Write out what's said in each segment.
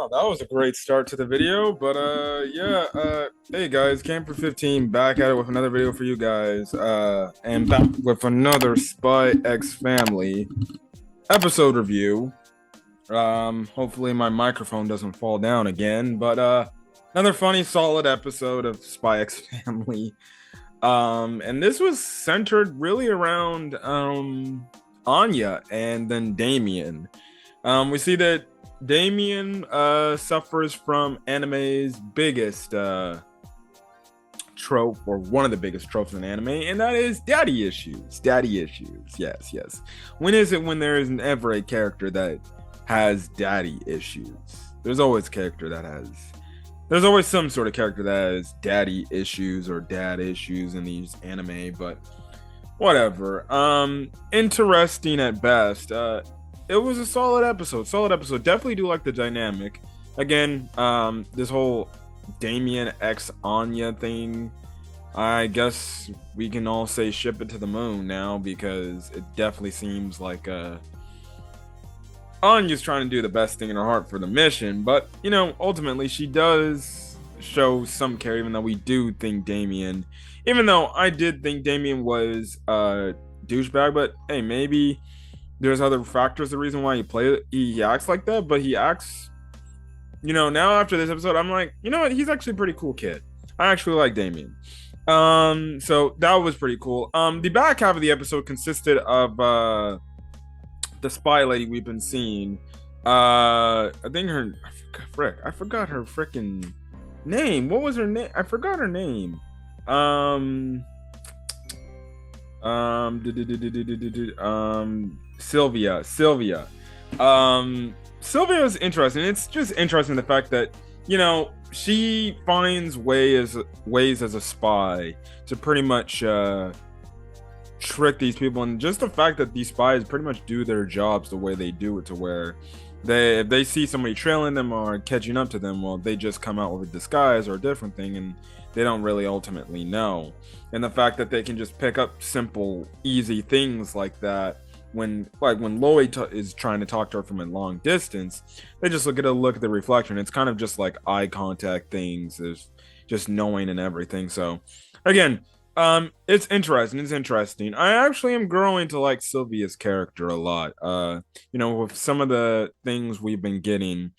Wow, that was a great start to the video. But hey guys, Camper 15 back at it with another video for you guys. And back with another Spy X Family episode review. Hopefully my microphone doesn't fall down again, but another funny, solid episode of Spy X Family. And this was centered really around Anya and then Damian. We see that Damian suffers from anime's biggest trope, or one of the biggest tropes in anime, and that is daddy issues. Daddy issues. Yes, yes. When is it when there isn't ever a character that has daddy issues? There's always a character that has. There's always some sort of character that has daddy issues or dad issues in these anime, but whatever. Interesting at best. It was a solid episode. Definitely do like the dynamic. Again, this whole Damian x Anya thing, I guess we can all say ship it to the moon now, because it definitely seems like Anya's trying to do the best thing in her heart for the mission, but you know, ultimately she does show some care, even though we do think Damian, even though I did think Damian was a douchebag, but hey, maybe there's other factors, the reason why he acts like that, but he acts, you know, now after this episode, I'm like, you know what, he's actually a pretty cool kid. I actually like Damian. So that was pretty cool. The back half of the episode consisted of the spy lady we've been seeing. I think I forgot her freaking name. What was her name? I forgot her name. Sylvia. Sylvia is interesting. It's just interesting the fact that, you know, she finds ways as a spy to pretty much trick these people, and just the fact that these spies pretty much do their jobs the way they do it, to where if they see somebody trailing them or catching up to them, well, they just come out with a disguise or a different thing, and they don't really ultimately know. And the fact that they can just pick up simple, easy things like that, when Lloyd is trying to talk to her from a long distance, they just look at the reflection. It's kind of just like eye contact things, is just knowing and everything. So again, it's interesting. I actually am growing to like Sylvia's character a lot. You know, with some of the things we've been getting,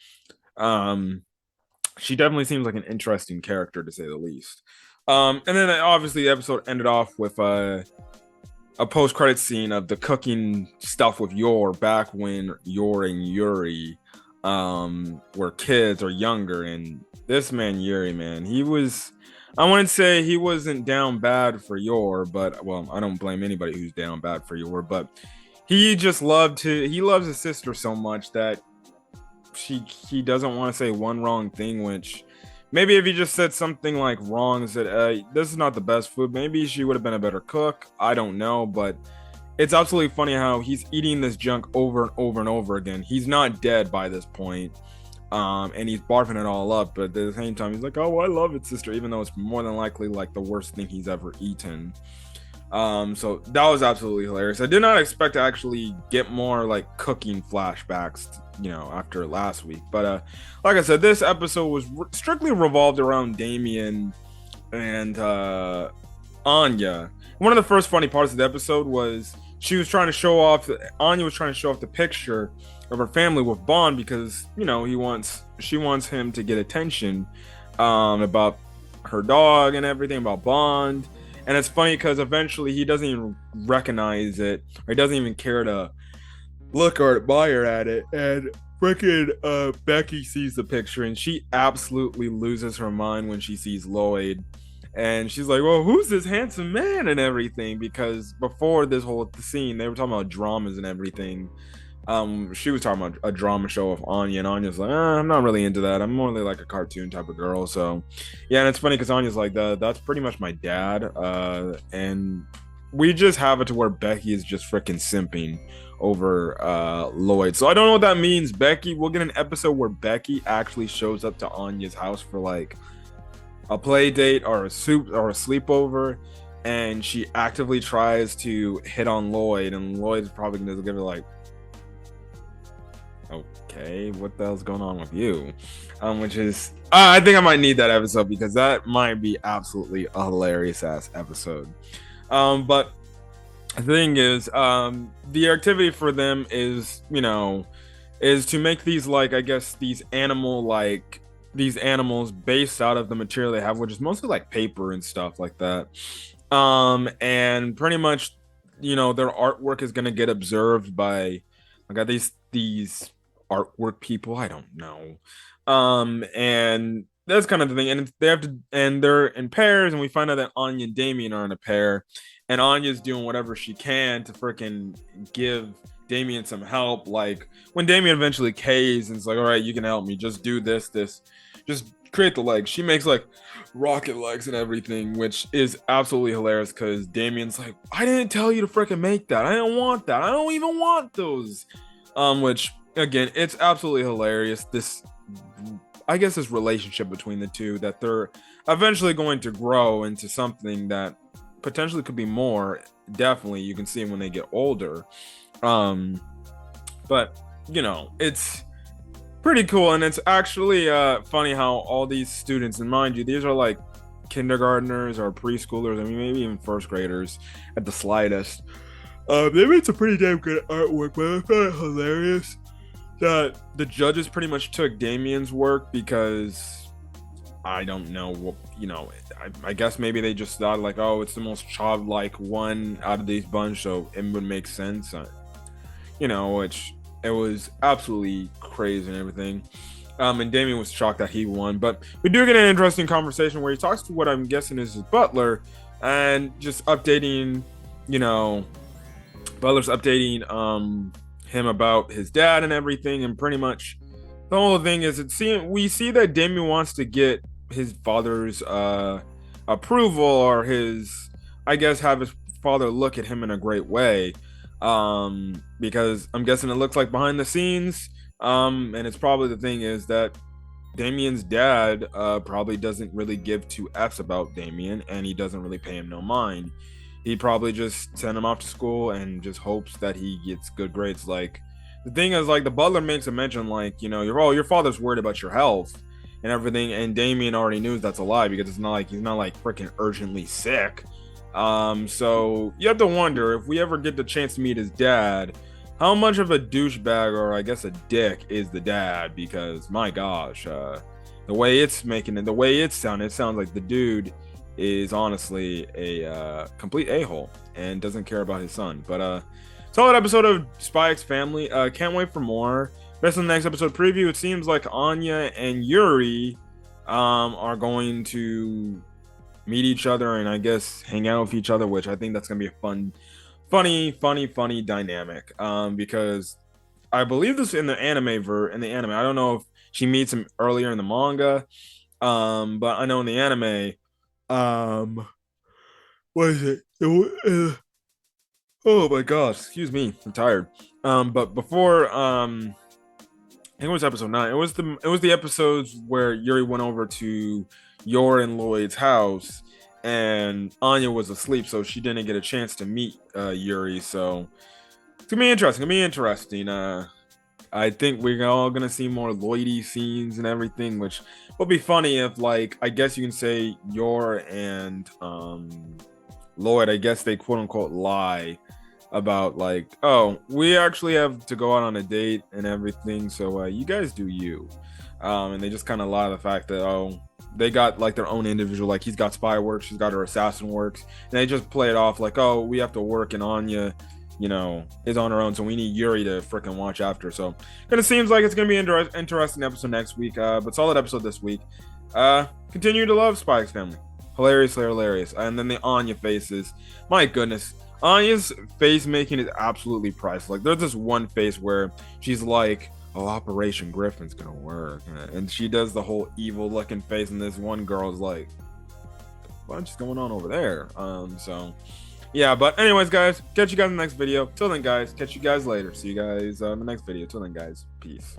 she definitely seems like an interesting character, to say the least. And then obviously the episode ended off with a post-credit scene of the cooking stuff with Yor, back when Yor and Yuri were kids or younger. And this man Yuri, man, I wouldn't say he wasn't down bad for Yor, but well, I don't blame anybody who's down bad for Yor, but he loves his sister so much that he doesn't want to say one wrong thing, which maybe if he just said something like wrong, said, this is not the best food, maybe she would have been a better cook. I don't know, but it's absolutely funny how he's eating this junk over and over and over again. He's not dead by this point, and he's barfing it all up, but at the same time, he's like, oh, I love it, sister, even though it's more than likely like the worst thing he's ever eaten. So that was absolutely hilarious. I did not expect to actually get more like cooking flashbacks, you know, after last week, but like I said, this episode was strictly revolved around Damian and Anya. One of the first funny parts of the episode was Anya was trying to show off the picture of her family with Bond, because, you know, she wants him to get attention about her dog and everything, about Bond. And it's funny because eventually he doesn't even recognize it, or he doesn't even care to look or admire at it. And freaking Becky sees the picture, and she absolutely loses her mind when she sees Lloyd. And she's like, well, who's this handsome man and everything? Because before this whole scene, they were talking about dramas and everything. She was talking about a drama show of Anya, and Anya's like, I'm not really into that. I'm more like a cartoon type of girl. So yeah, and it's funny because Anya's like, that's pretty much my dad. And we just have it to where Becky is just freaking simping over Lloyd. So I don't know what that means. We'll get an episode where Becky actually shows up to Anya's house for like a play date or a sleepover, and she actively tries to hit on Lloyd, and Lloyd's probably gonna give her like, okay, what the hell's going on with you? Which is, I think I might need that episode because that might be absolutely a hilarious ass episode. But the thing is, the activity for them is, is to make these, like, I guess these animals based out of the material they have, which is mostly like paper and stuff like that. And pretty much, their artwork is gonna get observed by, like, these artwork people. I don't know. And that's kind of the thing. And they're in pairs, and we find out that Anya and Damian are in a pair, and Anya's doing whatever she can to freaking give Damian some help. Like, when Damian eventually caves and it's like, all right, you can help me, just do this, just create the legs. She makes like rocket legs and everything, which is absolutely hilarious because Damian's like, I didn't tell you to freaking make that. I don't want that. I don't even want those. Which again, it's absolutely hilarious. I guess this relationship between the two, that they're eventually going to grow into something that potentially could be more. Definitely, you can see when they get older. But it's pretty cool, and it's actually funny how all these students, and mind you, these are like kindergartners or preschoolers, I mean maybe even first graders at the slightest. They made some pretty damn good artwork, but I found it hilarious that the judges pretty much took Damian's work because I don't know what, I guess maybe they just thought like, oh, it's the most childlike one out of these bunch, so it would make sense. Which it was absolutely crazy and everything. And Damian was shocked that he won, but we do get an interesting conversation where he talks to what I'm guessing is his butler, and just updating, Butler's updating him about his dad and everything. And pretty much the whole thing is, we see that Damian wants to get his father's approval, or I guess have his father look at him in a great way, because I'm guessing it looks like behind the scenes, and it's probably the thing is that Damian's dad probably doesn't really give two F's about Damian, and he doesn't really pay him no mind. He probably just sent him off to school and just hopes that he gets good grades. Like, the thing is, like, the butler makes a mention like, your father's worried about your health and everything, and Damian already knew that's a lie because it's not like he's not like freaking urgently sick. So you have to wonder, if we ever get the chance to meet his dad, how much of a douchebag, or I guess a dick, is the dad? Because my gosh, the way it's sounding, it sounds like the dude is honestly a complete a-hole and doesn't care about his son. But solid episode of SpyxFamily. Can't wait for more. Based on the next episode preview, it seems like Anya and Yuri are going to meet each other and I guess hang out with each other, which I think that's gonna be a funny dynamic. Because I believe this in the anime. I don't know if she meets him earlier in the manga, but I know in the anime, what is it? Oh my gosh, excuse me, I'm tired. But before, I think it was episode 9. It was the episodes where Yuri went over to Yor and Lloyd's house, and Anya was asleep, so she didn't get a chance to meet Yuri. So it's gonna be interesting. I think we're all gonna see more Lloydie scenes and everything, which will be funny if, like, I guess you can say Yor and Lloyd, I guess they quote unquote lie about like, oh, we actually have to go out on a date and everything, so you guys do you. And they just kind of lie to the fact that, oh, they got like their own individual, like he's got spy work, she's got her assassin works, and they just play it off like, oh, we have to work, and Anya, is on her own, so we need Yuri to freaking watch after. So kind of seems like it's gonna be interesting episode next week, but solid episode this week. Continue to love SpyxFamily. Hilarious. And then the Anya faces, my goodness, Anya's face making is absolutely priceless. Like, there's this one face where she's like, oh, Operation Griffin's gonna work, and she does the whole evil looking face, and this one girl is like, what's going on over there? So yeah, but anyways, guys, catch you guys in the next video. Till then, guys, catch you guys later. See you guys in the next video. Till then, guys, peace.